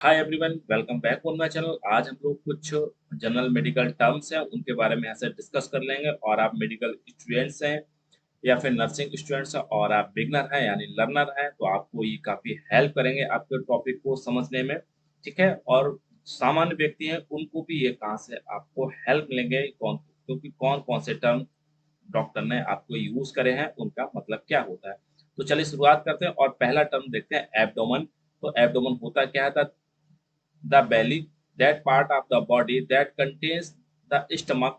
Hi everyone, welcome back on my channel. आज हम लोग कुछ जनरल मेडिकल टर्म्स हैं उनके बारे में यहाँ से डिस्कस कर लेंगे। और आप मेडिकल स्टूडेंट्स हैं या फिर नर्सिंग स्टूडेंट्स हैं और आप बिगनर हैं यानी लर्नर हैं, तो आपको ये काफ़ी हेल्प करेंगे आपके टॉपिक को समझने में। ठीक है। और सामान्य व्यक्ति हैं उनको भी ये कहाँ से आपको हेल्प मिलेंगे, क्योंकि कौन कौन से टर्म डॉक्टर ने आपको यूज करे हैं, उनका मतलब क्या होता है। तो चलिए शुरुआत करते हैं और पहला टर्म देखते हैं, एब्डोमन। तो एब्डोमन होता क्या है? the belly, that part of the body that contains the stomach,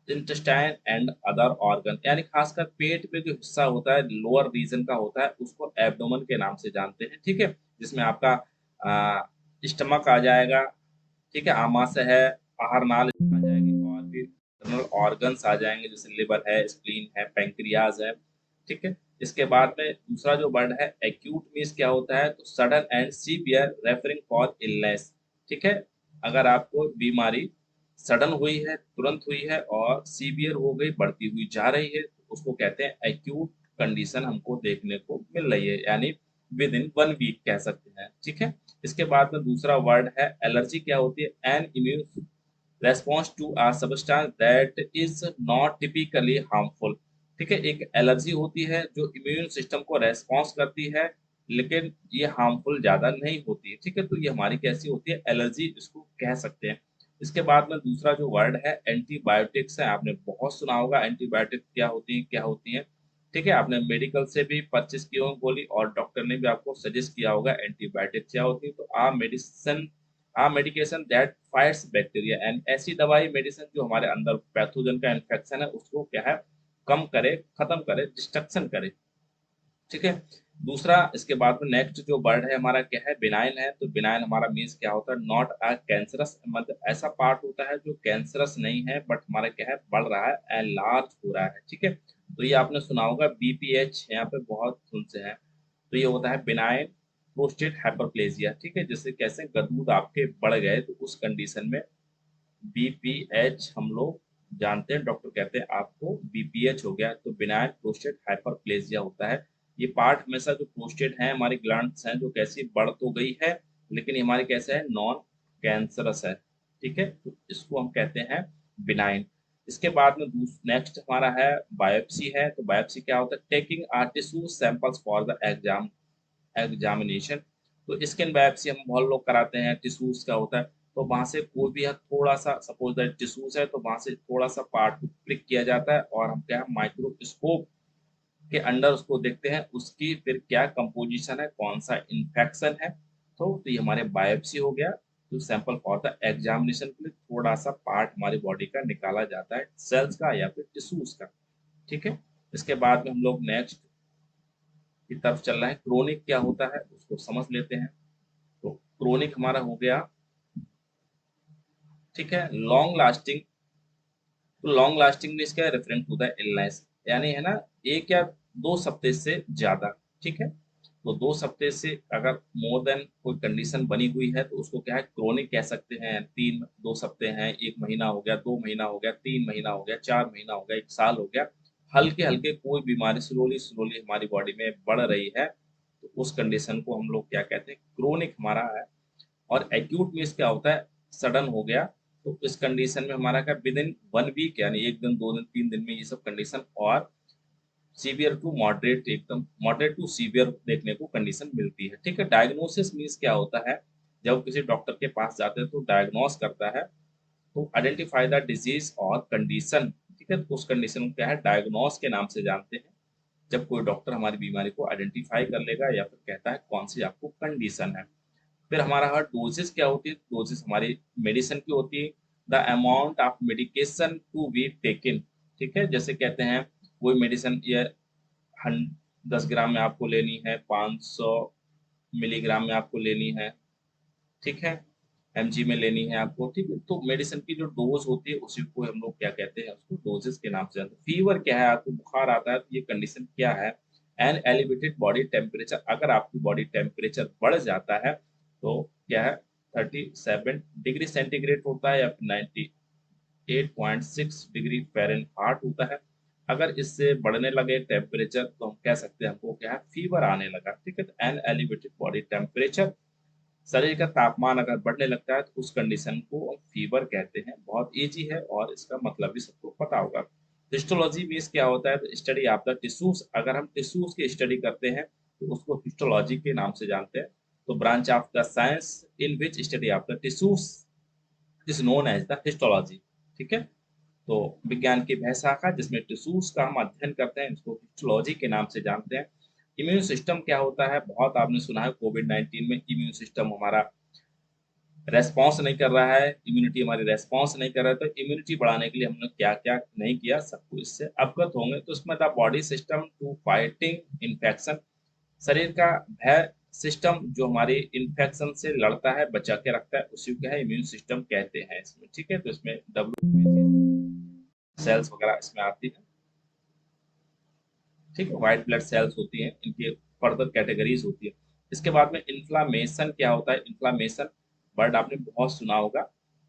intestine and other organ, यानी खासकर पेट पे जो हिस्सा होता है, लोअर रीजन का होता है, उसको एब्डोमन के नाम से जानते हैं। ठीक है। जिसमें आपका स्टमक आ जाएगा। ठीक है। आमाशय है, आहार नाल आ जाएगी, और भी इंटरनल ऑर्गन्स आ जाएंगे, जैसे लिवर है, स्प्लीन है, पैंक्रियाज है। ठीक है। इसके बाद में दूसरा जो वर्ड है एक्यूट, मीन्स क्या होता है? तो sudden and severe referring for illness. ठीक है। अगर आपको बीमारी सडन हुई है, तुरंत हुई है, और सीवियर हो गई, बढ़ती हुई जा रही है, तो उसको कहते हैं एक्यूट कंडीशन हमको देखने को मिल रही है, यानी विद इन 1 वीक कह सकते हैं। ठीक है। इसके बाद में दूसरा वर्ड है एलर्जी। क्या होती है? An immune response to a substance that is not typically harmful. ठीक है। एक एलर्जी होती है जो इम्यून सिस्टम को रेस्पॉन्स करती है, लेकिन ये हार्मफुल ज्यादा नहीं होती है। ठीक है। तो ये हमारी कैसी होती है? एलर्जी इसको कह सकते हैं। इसके बाद में दूसरा जो वर्ड है एंटीबायोटिक्स है। आपने बहुत सुना होगा एंटीबायोटिक क्या होती है, क्या होती है। ठीक है। आपने मेडिकल से भी परचेज की होगी गोली, और डॉक्टर ने भी आपको सजेस्ट किया होगा एंटीबायोटिक क्या होती है। तो a medicine, a medication that fights bacteria, and ऐसी दवाई मेडिसिन जो हमारे अंदर पैथोजन का इन्फेक्शन है उसको क्या है, कम करे, खत्म करे, डिस्ट्रक्शन करे। ठीक है। दूसरा, इसके बाद में नेक्स्ट जो वर्ड है हमारा क्या है? बिनाइन है। तो बिनाइन हमारा मीन्स क्या होता है? नॉट अ कैंसरस, मतलब ऐसा पार्ट होता है जो कैंसरस नहीं है, बट हमारा क्या है, बढ़ रहा है, एनलार्ज हो रहा है। ठीक है। तो ये आपने सुना होगा बीपीएच, यहाँ पे बहुत सुनते हैं। तो ये होता है बिनाइन प्रोस्टेट हाइपरप्लेजिया। ठीक है। जैसे कैसे गदूद आपके बढ़ गए, तो उस कंडीशन में बीपीएच हम लोग जानते हैं, डॉक्टर कहते हैं आपको बीपीएच हो गया, तो बिनाइन प्रोस्टेट हाइपरप्लेजिया होता है। ये पार्ट हमेशा जो प्रोस्टेट है, हमारी ग्लैंड्स हैं जो कैसी बढ़ तो गई है, लेकिन ये हमारी कैसे है, नॉन कैंसरस है। ठीक है। तो इसको हम कहते हैं बिनाइन। इसके बाद में नेक्स्ट हमारा है बायोप्सी है। तो बायोप्सी क्या होता है? Taking or tissue samples for the examination. तो स्किन बायोप्सी हम बहुत लोग कराते हैं, टिश्यूज का होता है। तो वहां से कोई भी थोड़ा सा, सपोज दैट टिश्यूज है, तो वहां से थोड़ा सा पार्ट को प्रिक किया जाता है, और हम क्या, माइक्रोस्कोप के अंडर उसको देखते हैं, उसकी फिर क्या कंपोजिशन है, कौन सा इन्फेक्शन है। तो ये हमारे बायोप्सी हो गया। तो सैंपल फॉर द एग्जामिनेशन के लिए थोड़ा सा पार्ट हमारी बॉडी का निकाला जाता है, सेल्स का या फिर टिश्यूज का। ठीक है। इसके बाद में हम लोग नेक्स्ट की तरफ चल रहे हैं, क्रोनिक क्या होता है उसको समझ लेते हैं। तो क्रोनिक हमारा हो गया, ठीक है, लॉन्ग लास्टिंग। तो लॉन्ग लास्टिंग में इसका रेफरेंस होता है इलनेस, यानी है ना, 1 या 2 हफ्ते से ज्यादा। ठीक है। तो 2 हफ्ते से अगर मोर देन कोई कंडीशन बनी हुई है, तो उसको क्या है, क्रोनिक कह सकते हैं। 2 हफ्ते हैं, 1 महीना हो गया, 2 महीना हो गया, 3 महीना हो गया, 4 महीना हो गया, 1 साल हो गया, हल्के हल्के कोई बीमारी स्लोली स्लोली हमारी बॉडी में बढ़ रही है, तो उस कंडीशन को हम लोग क्या कहते हैं, क्रोनिक हमारा है। और एक्यूट मीन्स क्या होता है? सडन हो गया। तो इस कंडीशन में हमारा क्या, विद इन 1 वीक, यानी 1 दिन, 2 दिन, 3 दिन में ये सब कंडीशन, और सीवियर टू मॉडरेट, एकदम मॉडरेट टू सीवियर देखने को कंडीशन मिलती है। ठीक है। डायग्नोसिस मीन्स क्या होता है? जब किसी डॉक्टर के पास जाते हैं तो डायग्नोस करता है, तो आइडेंटिफाई द डिजीज और कंडीशन। ठीक है। तो उस कंडीशन को क्या है, डायग्नोस के नाम से जानते हैं। जब कोई डॉक्टर हमारी बीमारी को आइडेंटिफाई कर लेगा, या फिर कहता है कौन सी आपको कंडीशन है। फिर हमारा हर डोजेस क्या होती है? डोजेस हमारी मेडिसिन की होती है, the amount of medication to be taken. ठीक है। जैसे कहते हैं कोई मेडिसिन ये 10 ग्राम में आपको लेनी है, 500 मिलीग्राम में आपको लेनी है। ठीक है। एमजी में लेनी है आपको। ठीक है। तो मेडिसिन की जो डोज होती है उसी को हम लोग क्या कहते हैं, उसको डोजेस के नाम से जानते हैं। फीवर क्या है? आपको बुखार आता है, तो ये कंडीशन क्या है? An elevated body temperature. अगर आपकी बॉडी टेम्परेचर बढ़ जाता है, तो क्या है, 37 डिग्री सेंटीग्रेड होता है, या फिर 98.6 डिग्री फ़ारेनहाइट होता है। अगर इससे बढ़ने लगे टेम्परेचर, तो हम कह सकते हैं हमको क्या है, फीवर आने लगा। ठीक है। तो एन एलिवेटेड बॉडी टेम्परेचर शरीर का तापमान अगर बढ़ने लगता है तो उस कंडीशन को हम फीवर कहते हैं। बहुत इजी है और इसका मतलब भी सबको पता होगा। हिस्टोलॉजी मीन्स क्या होता है? तो स्टडी ऑफ द टिश्यूज। अगर हम टिश्यूज की स्टडी करते हैं तो उसको हिस्टोलॉजी के नाम से जानते हैं। तो branch of the science in which study of the tissues is known as the histology. ठीक है, तो विज्ञान की वह शाखा जिसमें टिश्यूज का हम अध्ययन करते हैं इसको हिस्टोलॉजी के नाम से जानते हैं। इम्यून सिस्टम क्या होता है? बहुत आपने सुना है कोविड 19 में इम्यून सिस्टम हमारा रेस्पॉन्स नहीं कर रहा है, इम्यूनिटी हमारी रेस्पॉन्स नहीं कर रहा है। तो इम्यूनिटी बढ़ाने के लिए हमने क्या क्या नहीं किया, सबको इससे अवगत होंगे। तो इसमें the body system to fighting infection, शरीर का वह सिस्टम जो हमारी इन्फेक्शन से लड़ता है, बचा के रखता है, उसी को क्या है इम्यून सिस्टम कहते हैं इसमें। ठीक है, तो इसमें डब्ल्यू सेल्स वगैरह इसमें आती है। ठीक है, व्हाइट ब्लड सेल्स होती हैं, इनकी फर्दर कैटेगरीज होती है। इसके बाद में इन्फ्लामेशन क्या होता है? इन्फ्लामेशन वर्ड आपने बहुत सुना होगा।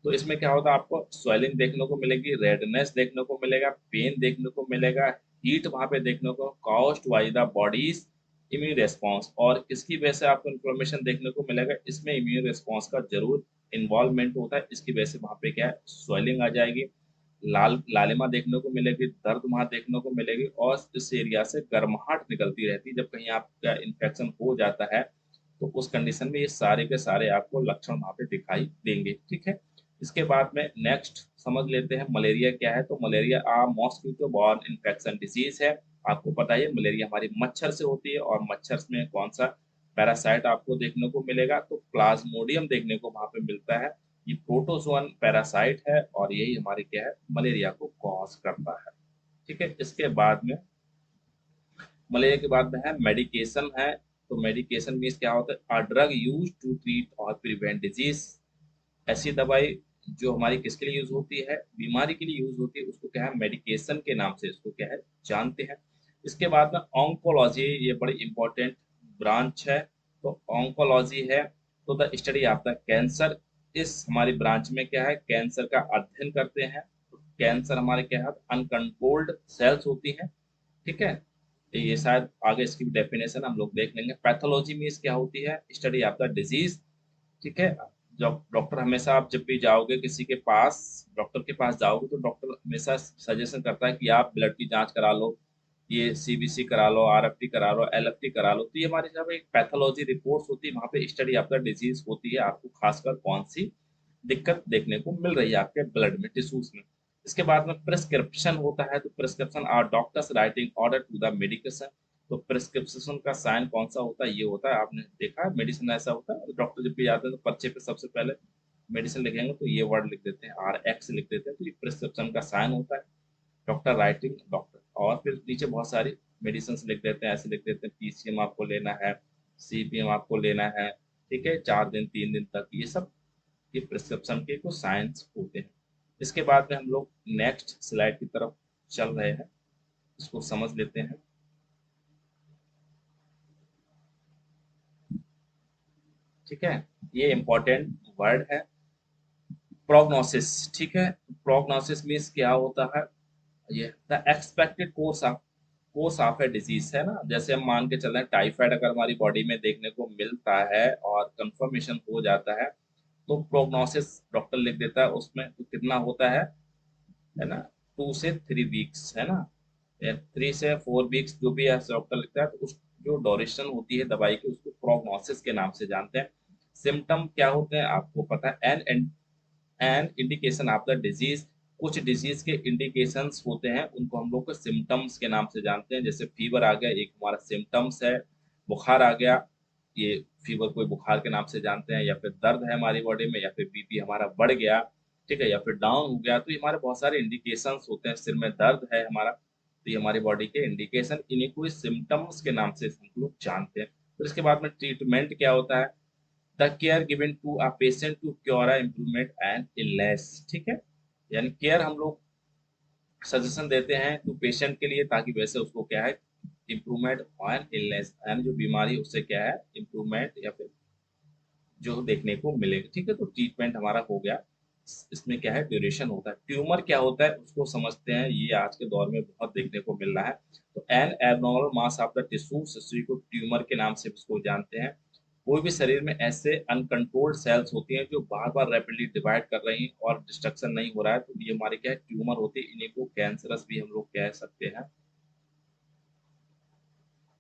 तो इसमें क्या होता है? आपको स्वेलिंग देखने को मिलेगी, रेडनेस देखने को मिलेगा, पेन देखने को मिलेगा, हीट वहां पे देखने को, caused by the bodies immune response. और किसकी वजह से आपको इन्फ्लेमेशन देखने को मिलेगा? इसमें इम्यून रिस्पॉन्स का जरूर इन्वॉल्वमेंट होता है। इसकी वजह से वहां पे क्या है, स्वेलिंग आ जाएगी, लालिमा देखने को मिलेगी, दर्द वहां देखने को मिलेगी, और इस एरिया से गर्माहट निकलती रहती है। जब कहीं आपका इन्फेक्शन हो जाता है तो उस कंडीशन में ये सारे के सारे आपको लक्षण वहां पे दिखाई देंगे। ठीक है, इसके बाद में नेक्स्ट समझ लेते हैं मलेरिया क्या है। तो malaria mosquito borne infection disease है। आपको पता है मलेरिया हमारी मच्छर से होती है, और मच्छर में कौन सा पैरासाइट आपको देखने को मिलेगा? तो प्लाज्मोडियम देखने को वहां पे मिलता है। ये प्रोटोजोअन पैरासाइट है और यही हमारे क्या है, मलेरिया को कॉज करता है। ठीक है, इसके बाद में मलेरिया के बाद में है मेडिकेशन है। तो मेडिकेशन मीन्स क्या होता है? A drug use to treat और प्रिवेंट डिजीज। ऐसी दवाई जो हमारी किसके लिए यूज होती है? बीमारी के लिए यूज होती है, उसको क्या है, मेडिकेशन के नाम से इसको क्या है, जानते हैं। इसके बाद में ऑन्कोलॉजी, ये बड़ी इंपॉर्टेंट ब्रांच है। तो ऑन्कोलॉजी है तो the study of the cancer. इस हमारी ब्रांच में क्या है, कैंसर का अध्ययन करते हैं। तो कैंसर हमारे क्या है, अनकंट्रोल्ड सेल्स होती हैं। ठीक है, तो ये शायद आगे इसकी डेफिनेशन हम लोग देख लेंगे। पैथोलॉजी मीन्स क्या होती है? Study of the disease. ठीक है, जब डॉक्टर हमेशा, आप जब भी जाओगे किसी के पास, डॉक्टर के पास जाओगे तो डॉक्टर हमेशा सजेशन करता है कि आप ब्लड की जांच करा लो, ये सीबीसी करा लो, आरएफटी करा लो, एलएफटी करा लो। तो ये हमारी जब एक पैथोलॉजी रिपोर्ट्स होती है, वहाँ पे स्टडी ऑफ द डिजीज होती है, आपको खासकर कौन सी दिक्कत देखने को मिल रही है आपके ब्लड में, टिश्यूज में। इसके बाद में प्रिस्क्रिप्शन होता है। तो prescription are doctor's writing order to the medication. तो प्रिस्क्रिप्शन का साइन कौन सा होता है? ये होता है, आपने देखा है मेडिसिन ऐसा होता है, डॉक्टर जब भी आते हैं तो पर्चे पे सबसे पहले मेडिसिन लिखेंगे तो ये वर्ड लिख देते हैं, RX लिख देते हैं। तो ये प्रिस्क्रिप्शन का साइन होता है, डॉक्टर राइटिंग डॉक्टर। और फिर नीचे बहुत सारी मेडिसिन लिख देते हैं, ऐसे लिख देते हैं, PCM आपको लेना है, CPM आपको लेना है। ठीक है, 4 दिन 3 दिन तक, ये सब ये प्रिस्क्रिप्शन के कुछ साइंस होते हैं। इसके बाद में हम लोग नेक्स्ट स्लाइड की तरफ चल रहे हैं, इसको समझ लेते हैं। ठीक है, ये इंपॉर्टेंट वर्ड है, प्रोग्नोसिस। ठीक है, प्रोग्नोसिस मीन्स क्या होता है? ये the expected course of a disease है ना। जैसे हम मान के चल रहे हैं, टाइफाइड अगर हमारी बॉडी में देखने को मिलता है और कंफर्मेशन हो जाता है तो प्रोग्नोसिस डॉक्टर लिख देता है। उसमें तो कितना होता है ना, 2 से 3 वीक्स है ना, 3 से 4 वीक्स जो भी ऐसे डॉक्टर लिखता है। तो उस जो ड्यूरेशन होती है दवाई की, उसको प्रोग्नोसिस के नाम से जानते हैं। सिम्टम क्या होते हैं आपको पता है? An indication of the disease. कुछ डिजीज के इंडिकेशंस होते हैं, उनको हम लोग को सिम्टम्स के नाम से जानते हैं। जैसे फीवर आ गया, एक हमारा सिम्टम्स है। बुखार आ गया, ये फीवर कोई बुखार के नाम से जानते हैं। या फिर दर्द है हमारी बॉडी में, या फिर बीपी हमारा बढ़ गया, ठीक है, या फिर डाउन हो गया, तो ये हमारे बहुत सारे इंडिकेशंस होते हैं। सिर में दर्द है हमारा, तो ये हमारी बॉडी के इंडिकेशन, इन्हीं को सिम्टम्स के नाम से हम लोग जानते हैं। फिर इसके बाद में ट्रीटमेंट क्या होता है? The care given to a patient to cure a improvement and illness. ठीक है, यानी केयर हम लोग सजेशन देते हैं टू पेशेंट के लिए, ताकि वैसे उसको क्या है, इम्प्रूवमेंट एंड इलनेस, यानी जो बीमारी है उससे क्या है, इम्प्रूवमेंट या फिर जो देखने को मिलेगा। ठीक है, तो ट्रीटमेंट हमारा हो गया। इसमें क्या है, ड्यूरेशन होता है। ट्यूमर क्या होता है उसको समझते हैं, ये आज के दौर में बहुत देखने को मिल रहा है। तो N abnormal mass of the tissue, को ट्यूमर के नाम से उसको जानते हैं। कोई भी शरीर में ऐसे अनकंट्रोल्ड सेल्स होती हैं जो बार-बार रैपिडली डिवाइड कर रही हैं और डिस्ट्रक्शन नहीं हो रहा है, तो ये हमारे क्या है ट्यूमर होती है, इन्हीं को कैंसरस भी हम लोग कह सकते हैं।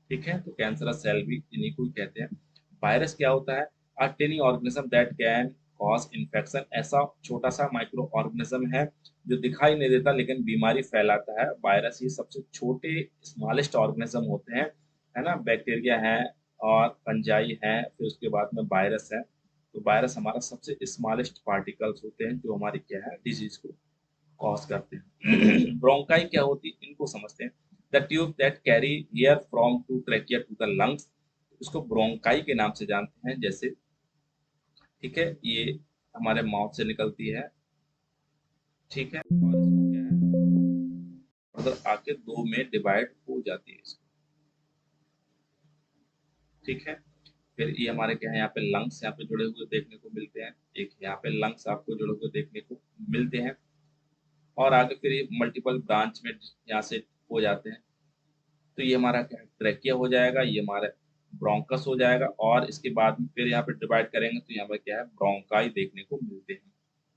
ठीक है, तो कैंसरस सेल भी इन्हीं को ही कहते हैं। वायरस क्या होता है? A tiny organism that can cause infection. ऐसा छोटा सा माइक्रो ऑर्गेनिज्म है जो दिखाई नहीं देता लेकिन बीमारी फैलाता है। वायरस ये सबसे छोटे स्मॉलेस्ट ऑर्गेनिज्म होते हैं, है ना? बैक्टीरिया है और फंजाई है, फिर उसके बाद में वायरस है। तो वायरस हमारा सबसे स्मॉलेस्ट पार्टिकल्स होते हैं जो हमारी क्या है डिजीज को कॉज करते हैं। ब्रोंकाई क्या होती है इनको समझते हैं। The tube that carry air from to trachea to the lungs, इसको ब्रोंकाई के नाम से जानते हैं। जैसे ठीक है, ये हमारे माउथ से निकलती है, ठीक है, और इसको क्या है मतलब आके दो में डिवाइड हो जाती है इसको, ठीक है। फिर ये हमारे क्या है यहाँ पे लंग्स यहाँ पे जुड़े हुए देखने को मिलते हैं, एक यहाँ पे लंग्स आपको जुड़े हुए देखने को मिलते हैं, और आगे फिर ये मल्टीपल ब्रांच में यहाँ से हो जाते हैं। तो ये हमारा क्या है ट्रैकिया हो जाएगा, ये हमारा ब्रोंकस हो जाएगा, और इसके बाद में फिर यहाँ पे डिवाइड करेंगे तो यहाँ पर क्या है ब्रोंकाई देखने को मिलते हैं,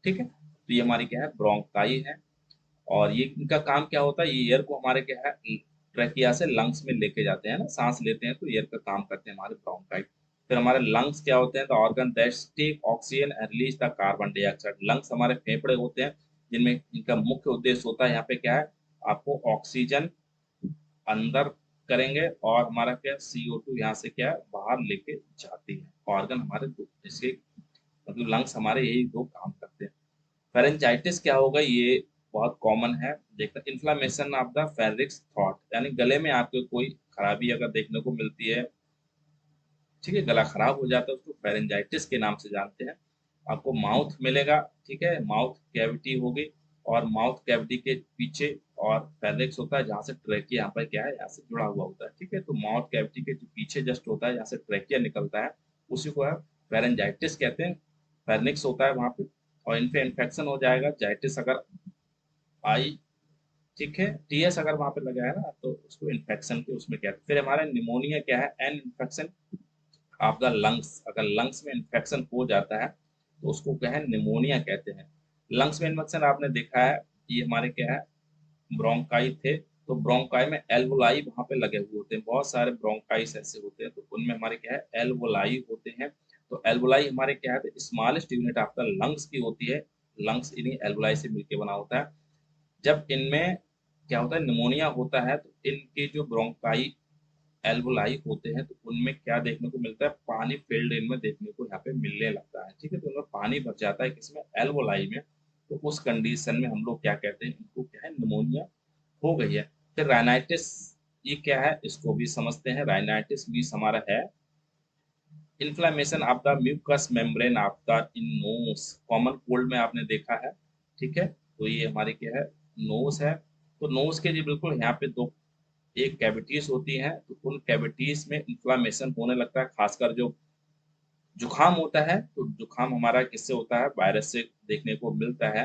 ठीक है। तो ये हमारी क्या है ब्रोंकाई है, और ये इनका काम क्या होता है, ये एयर को हमारे क्या है ट्रैकिया से लंग्स में लेके जाते हैं ना, सांस लेते हैं तो एयर का काम करते हैं हमारे ब्रोंकाई। फिर हमारे लंग्स क्या होते हैं, the organ that take oxygen and release the carbon dioxide. Lungs हमारे फेफड़े होते हैं जिनमें इनका मुख्य उद्देश्य होता है यहाँ पे क्या है आपको ऑक्सीजन अंदर करेंगे, और हमारा क्या CO2 यहाँ से क्या है बाहर लेके जाती है। ऑर्गन हमारे दो इसके मतलब लंग्स हमारे यही दो काम करते हैं। फेरेंजाइटिस क्या होगा, ये बहुत कॉमन है। देखना इन्फ्लामेशन ऑफ द फेरिक्स थ्रॉट, यानी गले में आपको कोई खराबी अगर देखने को मिलती है, ठीक है, गला खराब हो जाता है, उसको फेरेंजाइटिस के नाम से जानते हैं। आपको माउथ मिलेगा, ठीक है, माउथ कैविटी होगी, और माउथ कैविटी के पीछे और फेरिक्स होता है जहाँ से ट्रेकिया यहाँ पर क्या है यहाँ से जुड़ा हुआ होता है, ठीक है। तो माउथ कैविटी के जो पीछे जस्ट होता है जहाँ से ट्रेकिया निकलता है उसी को है फेरेंजाइटिस कहते हैं। फेरिक्स होता है वहाँ पे, और इनफे इन्फेक्शन हो जाएगा, जाइटिस अगर आई, ठीक है, टीएस अगर वहां पे लगा है ना तो उसको इन्फेक्शन के उसमें क्या है। फिर हमारा निमोनिया क्या है, an infection of the lungs. अगर लंग्स में इन्फेक्शन हो जाता है तो उसको क्या है निमोनिया कहते हैं। लंग्स में इन्फेक्शन आपने देखा है, ये हमारे क्या है ब्रोंकाई थे, तो ब्रोंकाई में एल्वोलाई वहां पे लगे हुए होते हैं, बहुत सारे ब्रोंकाइस ऐसे होते हैं, तो उनमें हमारे क्या है एल्वोलाई होते हैं। तो एल्वोलाई हमारे क्या है smallest unit of the lungs की होती है। लंग्स इन्हीं एल्वोलाई से मिलकर बना होता है। जब इनमें क्या होता है निमोनिया होता है तो इनके जो ब्रोंकाई एल्वोलाई होते हैं तो उनमें क्या देखने को मिलता है, पानी फिल्ड इनमें देखने को यहाँ पे मिलने लगता है, ठीक है। तो उनमें पानी भर जाता है किसमें, एल्वोलाई में। तो उस कंडीशन में हम लोग क्या कहते हैं, इनको क्या है निमोनिया हो गई है। फिर राइनाइटिस, ये क्या है इसको भी समझते हैं। राइनाइटिस मीन्स हमारा है inflammation of the mucous membrane of the in nose. Common cold में आपने देखा है, ठीक है। तो ये हमारी क्या है नोज है। तो नोज के जी बिल्कुल यहाँ पे दो एक कैविटीज होती हैं, तो उन कैविटीज में इन्फ्लामेशन होने लगता है। खासकर जो जुकाम होता है, तो जुकाम हमारा किससे होता है, वायरस से देखने को मिलता है।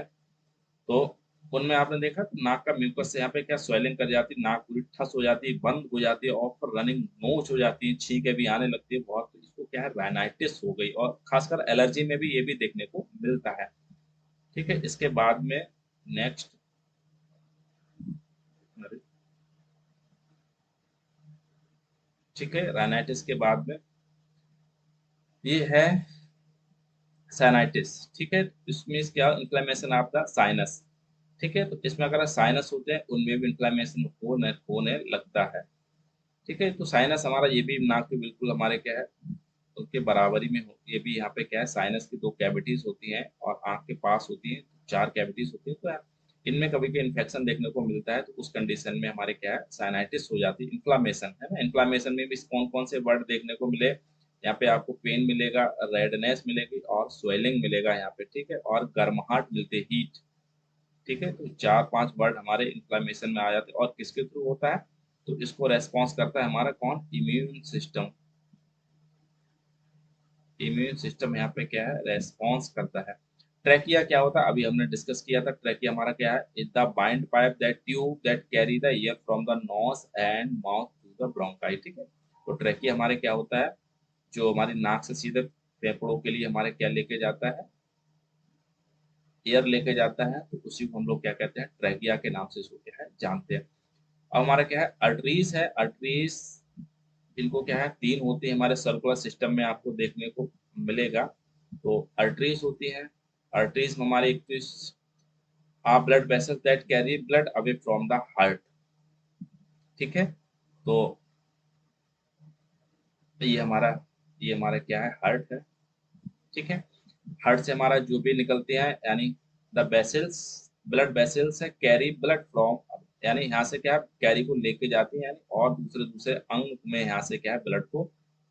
तो उनमें आपने देखा तो नाक का म्यूकस से यहाँ पे क्या स्वेलिंग कर जाती है, नाक पूरी ठस हो जाती है, बंद हो जाती है, और फिर रनिंग नोच हो जाती है, छींकें भी आने लगती है बहुत। तो इसको क्या है राइनाइटिस हो गई, और खासकर एलर्जी में भी ये भी देखने को मिलता है, ठीक है। इसके बाद में नेक्स्ट, ठीक है, राइनाइटिस के बाद में ये है साइनाइटिस, ठीक है। इसमें क्या इन्फ्लेमेशन ऑफ द साइनस, ठीक है। तो इसमें अगर साइनस होते हैं उनमें भी इन्फ्लेमेशन होने लगता है, ठीक है। तो साइनस हमारा ये भी नाक के बिल्कुल हमारे क्या है उनके बराबरी में हो, ये भी यहाँ पे क्या है साइनस की दो कैविटीज होती हैं और आंख के पास होती हैं, चार कैविटीज होती हैं। तो इनमें कभी भी इन्फेक्शन देखने को मिलता है तो उस कंडीशन में हमारे क्या है साइनाइटिस हो जाती है। इन्फ्लामेशन है ना, इन्फ्लामेशन में भी कौन कौन से वर्ड देखने को मिले, यहाँ पे आपको पेन मिलेगा, रेडनेस मिलेगी, और स्वेलिंग मिलेगा यहाँ पे, ठीक है, और गर्माहट मिलती है, हीट, ठीक है। तो चार पांच वर्ड हमारे इन्फ्लामेशन में आ जाते हैं, और किसके थ्रू होता है, तो इसको रेस्पॉन्स करता है हमारा कौन, इम्यून सिस्टम। इम्यून सिस्टम यहाँ पे क्या है रेस्पॉन्स करता है। ट्रैकिया क्या होता है, अभी हमने डिस्कस किया था। ट्रैकिया हमारा क्या है, is the wind pipe that tube that carry the air from the nose and mouth to the bronchi, ठीक है। तो ट्रैकिया हमारे क्या होता है, जो हमारी नाक से सीधे फेफड़ों के लिए हमारे क्या लेके जाता है, एयर लेके जाता है, तो उसी को हम लोग क्या कहते हैं, ट्रैकिया के नाम से इसको क्या है जानते हैं। अब हमारा क्या है, अर्टरीज है। अर्टरीज, इनको क्या है, तीन होती है हमारे सर्कुलर सिस्टम में, आपको देखने को मिलेगा। तो अर्टरीज होती हैं। अर्टरीज में हमारे एक तो are blood vessels that carry blood away from the heart. ठीक है, तो ये हमारा क्या है, हार्ट है। ठीक है, हार्ट से हमारा जो भी निकलते हैं, यानी द वेसल्स, ब्लड वेसल्स है कैरी ब्लड फ्रॉम, यानी यहाँ से क्या है, कैरी को लेके जाती है, यानी और दूसरे दूसरे अंग में यहाँ से क्या है, ब्लड को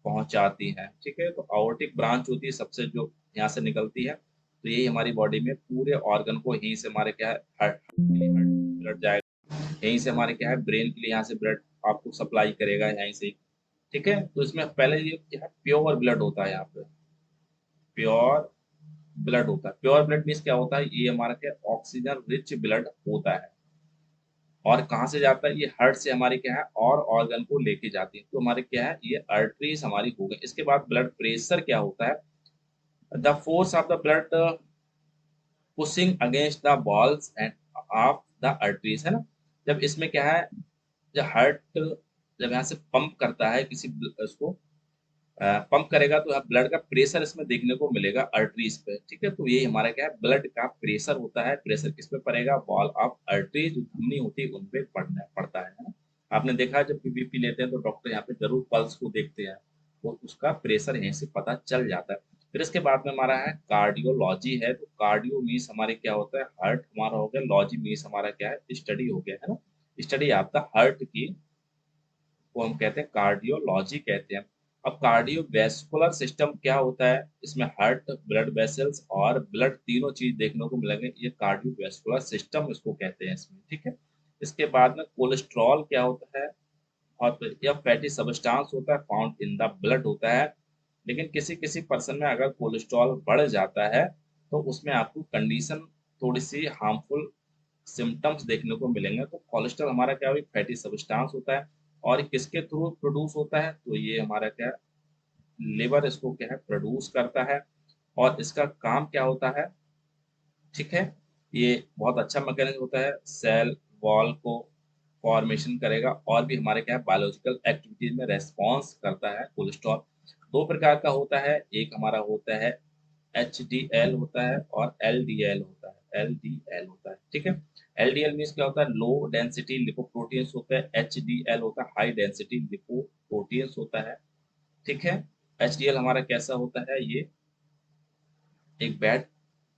पहुंचाती है। ठीक है, तो आवर्टिक ब्रांच होती है सबसे, जो यहाँ से निकलती है। तो यही हमारी बॉडी में पूरे ऑर्गन को, यहीं से हमारे क्या है, हार्ट के लिए ब्लड जाएगा, यहीं से हमारे क्या है, ब्रेन के लिए यहाँ से ब्लड आपको सप्लाई करेगा यहीं से। ठीक है, तो इसमें पहले ये क्या है, प्योर ब्लड होता है यहाँ पे, प्योर ब्लड होता है। प्योर ब्लड मीन्स क्या होता है, ये हमारा क्या, ऑक्सीजन रिच ब्लड होता है। और कहाँ से जाता है, ये हार्ट से हमारे क्या है, और ऑर्गन को लेके जाती है। तो हमारे क्या है, ये आर्टरीज हमारी हो गई। इसके बाद ब्लड प्रेशर क्या होता है, the force of the blood pushing against the walls end of the arteries, है ना। जब इसमें क्या है, जब हार्ट जब यहाँ से पंप करता है किसी उसको, पंप करेगा, तो ब्लड का प्रेशर इसमें देखने को मिलेगा आर्टरीज पे। ठीक है, तो ये हमारा क्या है, ब्लड का प्रेशर होता है। प्रेशर किस पे पड़ेगा, वॉल ऑफ आर्टरीज जो धमनी होती है उन पे पड़ता है ना। आपने देखा है, जब बीपी लेते हैं तो डॉक्टर यहाँ पे जरूर पल्स को देखते हैं, तो उसका प्रेशर यहीं से पता चल जाता है। फिर इसके बाद में हमारा है कार्डियोलॉजी है। तो कार्डियो मीन्स हमारे क्या होता है, हार्ट हमारा हो गया, लॉजी मीन्स हमारा क्या है, स्टडी हो गया, है ना। स्टडी आपका हार्ट की, को हम कहते हैं कार्डियोलॉजी कहते हैं। अब कार्डियोवैस्कुलर सिस्टम क्या होता है, इसमें हार्ट, ब्लड वेसल्स और ब्लड तीनों चीज देखने को मिलेंगे, ये कार्डियोवैस्कुलर सिस्टम इसको कहते हैं इसमें। ठीक है, इसके बाद में कोलेस्ट्रॉल क्या होता है, और यह फैटी सबस्टांस होता है, फाउंड इन द ब्लड होता है। लेकिन किसी किसी पर्सन में अगर कोलेस्ट्रॉल बढ़ जाता है, तो उसमें आपको कंडीशन थोड़ी सी हार्मफुल सिम्टम्स देखने को मिलेंगे। तो कोलेस्ट्रॉल हमारा क्या है, फैटी सब्सटेंस होता है। और किसके थ्रू प्रोड्यूस होता है, तो ये हमारा क्या है, लिवर इसको क्या है, प्रोड्यूस करता है। और इसका काम क्या होता है, ठीक है, ये बहुत अच्छा मैकेनिज्म होता है, सेल वॉल को फॉर्मेशन करेगा, और भी हमारे क्या है, बायोलॉजिकल एक्टिविटीज में रेस्पॉन्स करता है कोलेस्ट्रॉल। दो प्रकार का होता है, एक हमारा होता है HDL होता है, और LDL होता है, LDL होता है। ठीक है, LDL मीन्स क्या होता है, लो डेंसिटी लिपोप्रोटीन्स होता है। HDL होता है हाई डेंसिटी लिपोप्रोटीन्स होता है। ठीक है, HDL हमारा कैसा होता है, ये एक बैड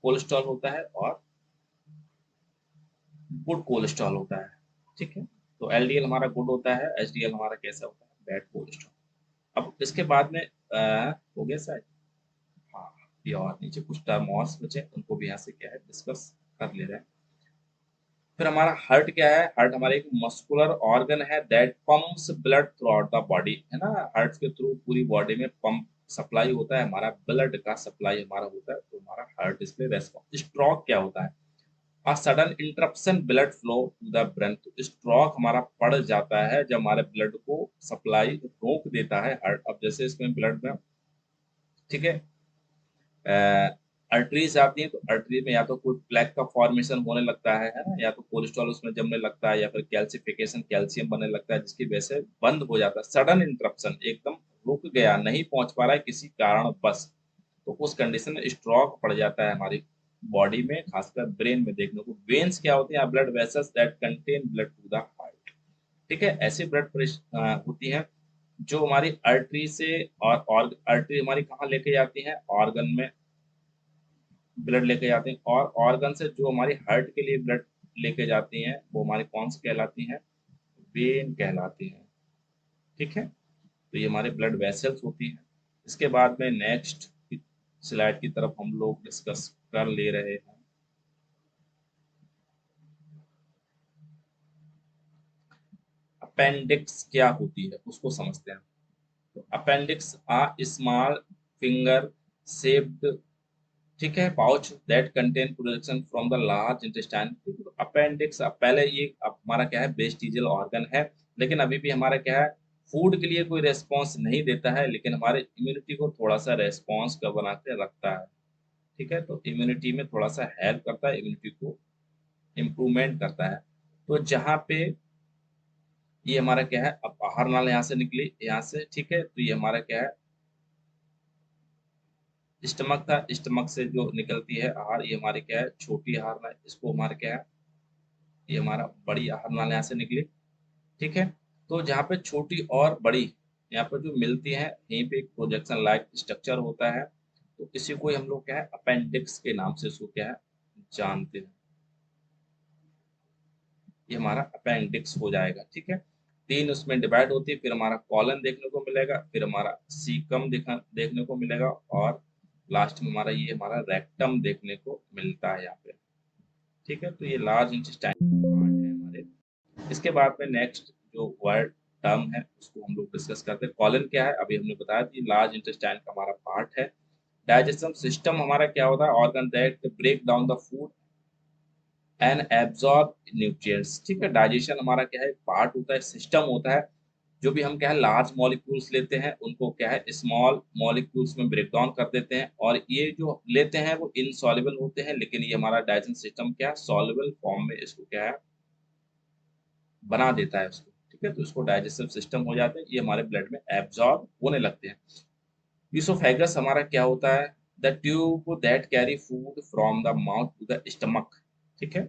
कोलेस्ट्रॉल होता है, और गुड कोलेस्ट्रॉल होता है। ठीक है, तो LDL हमारा गुड होता है, HDL हमारा कैसा होता है, बैड कोलेस्ट्रॉल। अब इसके बाद में हो गया सर। हाँ, ये और नीचे कुछ टर्म और बचे, उनको भी यहाँ से क्या है, डिस्कस कर ले रहे हैं। फिर हमारा हार्ट क्या है, हार्ट हमारा एक मस्कुलर ऑर्गन है that pumps blood through out the body, है ना। हार्ट के थ्रू पूरी बॉडी में पंप सप्लाई होता है, हमारा ब्लड का सप्लाई हमारा होता है। तो हमारा हार्ट इसलिए रेस्पॉन्स। स्ट्रोक क्या होता है, a sudden interruption blood flow to the brain। तो स्ट्रोक हमारा पड़ जाता है जब हमारे ब्लड को सप्लाई रोक देता है हार्ट। अब जैसे इसमें ब्लड में, ठीक है, अर्टरीज आती है, तो अर्टरी में या तो कोई प्लेक का फॉर्मेशन होने लगता है ना, या तो कोलेस्ट्रॉल उसमें जमने लगता है, या फिर कैल्सिफिकेशन, कैल्शियम बनने लगता है, जिसकी वजह से बंद हो जाता है। सडन इंटरप्शन, एकदम रुक गया, नहीं पहुंच पा रहा है किसी कारण बस, तो उस कंडीशन में स्ट्रोक पड़ जाता है हमारी बॉडी में, खासकर ब्रेन में देखने को। वेन्स क्या होती हैं, blood vessels that contain blood to the heart. ठीक है, ऐसी ब्लड होती है जो हमारी आर्टरी से, और आर्टरी हमारी कहाँ लेके जाती है, ऑर्गन में ब्लड लेके जाती हैं। और ऑर्गन से जो हमारी हार्ट के लिए ब्लड लेके जाती हैं, वो हमारी कौन सी कहलाती हैं, वेन कहलाती हैं। ठीक है, तो ये हमारे ब्लड वेसल्स होती हैं। इसके बाद में नेक्स्ट स्लाइड की तरफ हम लोग डिस्कस कर ले रहे हैं। अपेंडिक्स क्या होती है उसको समझते हैं। तो अपेंडिक्स आ स्मॉल फिंगर शेप्ड, ठीक है, pouch that contain production from the large intestine. Appendix, पहले ये हमारा क्या है, वेस्टिजियल ऑर्गन है, लेकिन अभी भी हमारा क्या है, फूड के लिए कोई रेस्पॉन्स नहीं देता है, लेकिन हमारे इम्यूनिटी को थोड़ा सा रेस्पॉन्स का बना के रखता है। ठीक है, तो इम्यूनिटी में थोड़ा सा हेल्प करता है, इम्यूनिटी को इम्प्रूवमेंट करता है। तो जहाँ पे ये हमारा क्या है, अब आहार नाल यहाँ से निकली, यहाँ से, ठीक है, तो ये हमारा क्या है, स्टमक था, स्टमक से जो निकलती है आहार, ये हमारी क्या है, छोटी आहार नाल, इसको हमारा क्या है, ये हमारा बड़ी आहार नाल यहाँ से निकली। ठीक है, तो जहाँ पे छोटी और बड़ी यहाँ पर जो मिलती है, यहीं पे एक प्रोजेक्शन लाइक स्ट्रक्चर होता है, तो इसी को ही हम लोग क्या है, अपेंडिक्स के नाम से इसको क्या है, जानते हैं। ये हमारा अपेंडिक्स हो जाएगा। ठीक है, तीन उसमें डिवाइड होती है, फिर हमारा कॉलन देखने को मिलेगा, फिर हमारा सीकम देखने को मिलेगा, और लास्ट में हमारा ये हमारा रेक्टम देखने को मिलता है यहाँ पे। ठीक है, तो ये लार्ज इंटेस्टाइन पार्ट है हमारे। इसके बाद में नेक्स्ट जो वर्ड टर्म है उसको हम लोग डिस्कस करते हैं। कॉलन क्या है, अभी हमने बताया कि लार्ज इंटेस्टाइन का हमारा पार्ट है। डाइजेशन सिस्टम हमारा क्या होता है, organ that break down the food and absorb nutrients. ठीक है, डाइजेशन हमारा क्या है, पार्ट होता है, सिस्टम होता है, जो भी हम क्या है लार्ज मॉलिक्यूल्स लेते हैं उनको क्या है स्मॉल मॉलिक्यूल्स में ब्रेक डाउन कर देते हैं, और ये जो लेते हैं वो इनसॉल्युबल होते हैं, लेकिन ये हमारा डाइजेशन सिस्टम क्या है, सॉल्युबल फॉर्म में इसको क्या है, बना देता है उसको। ठीक है, तो इसको डाइजेस्टिव सिस्टम हो जाते हैं, ये हमारे ब्लड में एब्जॉर्ब होने लगते हैं। ईसोफेगस हमारा क्या होता है, the tube that carry food from the mouth to the stomach. ठीक है,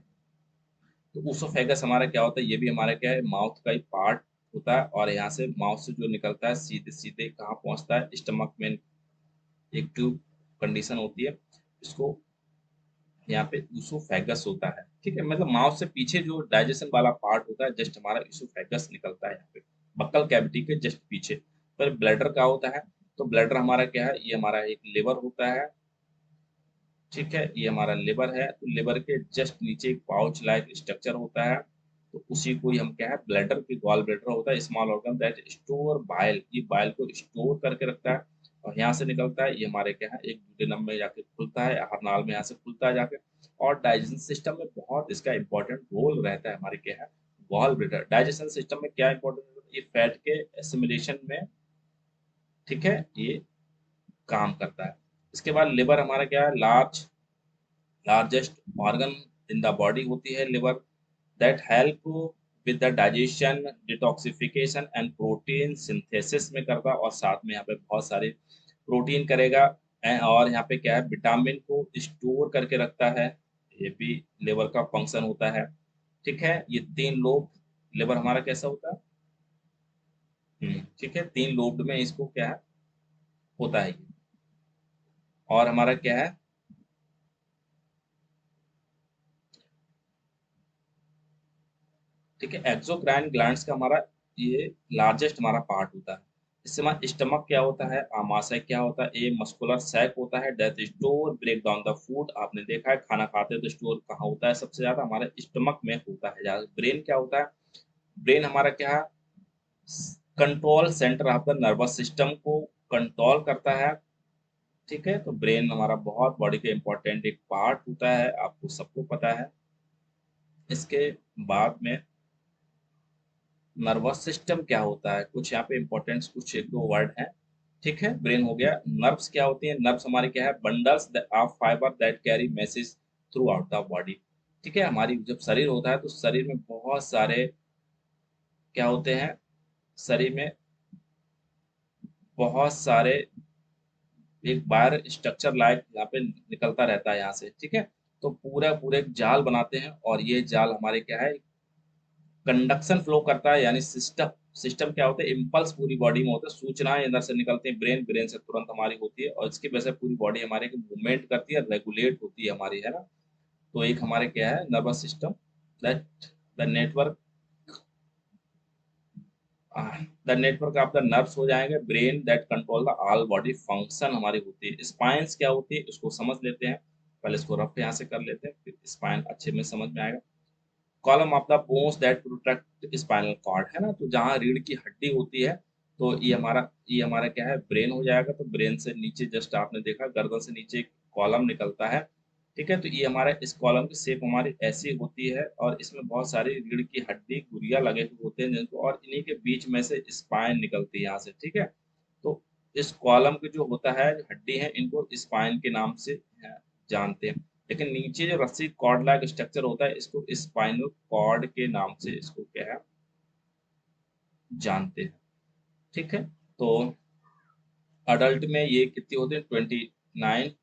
तो ऊसोफेगस हमारा क्या होता है, ये भी हमारा क्या है, माउथ का ही पार्ट होता है, और यहाँ से माउथ से जो निकलता है सीधे सीधे कहाँ पहुँचता है, स्टमक में एक ट्यूब कंडीशन होती है, इसको यहाँ पे ईसोफेगस होता है। ठीक है, मतलब माउथ से पीछे जो डाइजेशन वाला पार्ट होता है, जस्ट हमारा ईसोफेगस निकलता है यहाँ पे, बक्कल कैविटी के जस्ट पीछे। पर ब्लैडर का होता है, तो ब्लैडर हमारा क्या है, ये हमारा एक लिवर होता है। ठीक है, ये हमारा लिवर है, तो लिवर के जस्ट नीचे एक पाउच लाइक स्ट्रक्चर होता है, तो उसी को ही हम क्या है, ब्लैडर की गॉल ब्लैडर होता है, small organ that store bile, ये बाइल को स्टोर करके रखता है, और यहाँ से निकलता है, ये हमारे क्या है, एक ड्यूडेनम में जाके खुलता है, आहार नाल में यहाँ से खुलता है जाके, और डाइजेशन सिस्टम में बहुत इसका इंपॉर्टेंट रोल रहता है हमारे क्या है, गॉल ब्लैडर। डाइजेशन सिस्टम में क्या इंपॉर्टेंट, ये फैट के एसिमिलेशन में, ठीक है, ये काम करता है। इसके बाद लिवर हमारा क्या है, largest organ in the body होती है liver, that help with the digestion, detoxification and protein synthesis में करता है, और साथ में यहाँ पे बहुत सारे प्रोटीन करेगा, और यहाँ पे क्या है, विटामिन को स्टोर करके रखता है, ये भी लिवर का फंक्शन होता है। ठीक है, ये तीन लोब लिवर हमारा कैसा होता है, ठीक है, तीन लोब में इसको क्या है, होता है ये। और हमारा क्या है, ठीक है, एक्सोक्राइन ग्लैंड्स का हमारा ये लार्जेस्ट हमारा पार्ट होता है। इससे हमारा स्टमक क्या होता है, आमाशय क्या होता है, ये मस्कुलर सैक होता है, that store break down the food. आपने देखा है खाना खाते हैं तो स्टोर कहाँ होता है, सबसे ज्यादा हमारे स्टमक में होता है ज्यादा। ब्रेन क्या होता है, ब्रेन हमारा क्या है, control centre of the nervous system को कंट्रोल करता है। ठीक है, तो ब्रेन हमारा बहुत बॉडी का इंपॉर्टेंट एक पार्ट होता है, आपको सबको पता है। इसके बाद में नर्वस सिस्टम क्या होता है, कुछ यहाँ पे इंपॉर्टेंट कुछ एक दो वर्ड हैं। ठीक है, ब्रेन हो गया। नर्व्स क्या होती है, नर्व्स हमारी क्या है, bundles of fibre that carry message through out the body. ठीक है, हमारी जब शरीर होता है तो शरीर में बहुत सारे क्या होते हैं, शरीर में बहुत सारे एक वायर स्ट्रक्चर लाइक यहाँ पे निकलता रहता है यहाँ से। ठीक है, तो पूरा पूरे एक जाल बनाते हैं, और ये जाल हमारे क्या है, कंडक्शन फ्लो करता है, यानी सिस्टम सिस्टम क्या होता है, इम्पल्स पूरी बॉडी में होता है, सूचनाएं अंदर से निकलती हैं, ब्रेन ब्रेन से तुरंत हमारी होती है, और इसकी वजह से पूरी बॉडी हमारे की मूवमेंट करती है, रेगुलेट होती है हमारी, है ना। तो एक हमारे क्या है, nervous system, that the network the network of the nerves हो जाएंगे, brain that control the all body function हमारी होती है। स्पाइंस क्या होती है, उसको समझ लेते हैं, पहले इसको रफ यहाँ से कर लेते हैं, फिर स्पाइन अच्छे में समझ में आएगा। Column of the bones that protect spinal cord, है ना, तो जहाँ रीढ़ की हड्डी होती है, तो ये हमारा क्या है, ब्रेन हो जाएगा। तो ब्रेन से नीचे जस्ट आपने देखा गर्दन से नीचे एक कॉलम निकलता है, ठीक है, तो ये हमारा इस कॉलम की शेप हमारी ऐसी होती है और इसमें बहुत सारी रीढ़ की हड्डी, गुर्गिया लगे हुए होते हैं जिनको, और इन्हीं के बीच में से स्पाइन निकलती है यहाँ से, ठीक है। तो इस कॉलम के जो होता है हड्डी है, इनको स्पाइन के नाम से जानते हैं। लेकिन नीचे जो रस्सी कॉर्ड लाइक स्ट्रक्चर होता है, इसको स्पाइनल कॉर्ड के नाम से इसको क्या है जानते हैं, ठीक है। तो अडल्ट में ये कितनी होती है, 29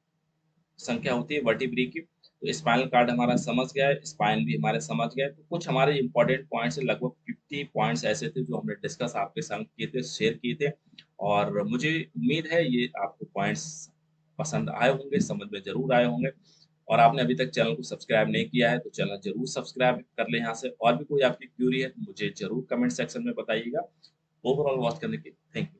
संख्या होती है वर्टिब्री की। तो स्पाइनल कार्ड हमारा समझ गया है, स्पाइन भी हमारे समझ गए। तो कुछ हमारे इंपॉर्टेंट पॉइंट्स, लगभग 50 पॉइंट्स ऐसे थे जो हमने डिस्कस आपके साथ किए थे, शेयर किए थे। और मुझे उम्मीद है ये आपको पॉइंट्स पसंद आए होंगे, समझ में जरूर आए होंगे। और आपने अभी तक चैनल को सब्सक्राइब नहीं किया है तो चैनल जरूर सब्सक्राइब कर ले यहाँ से। और भी कोई आपकी क्यूरी है तो मुझे जरूर कमेंट सेक्शन में बताइएगा। ओवरऑल वॉच करने के थैंक यू।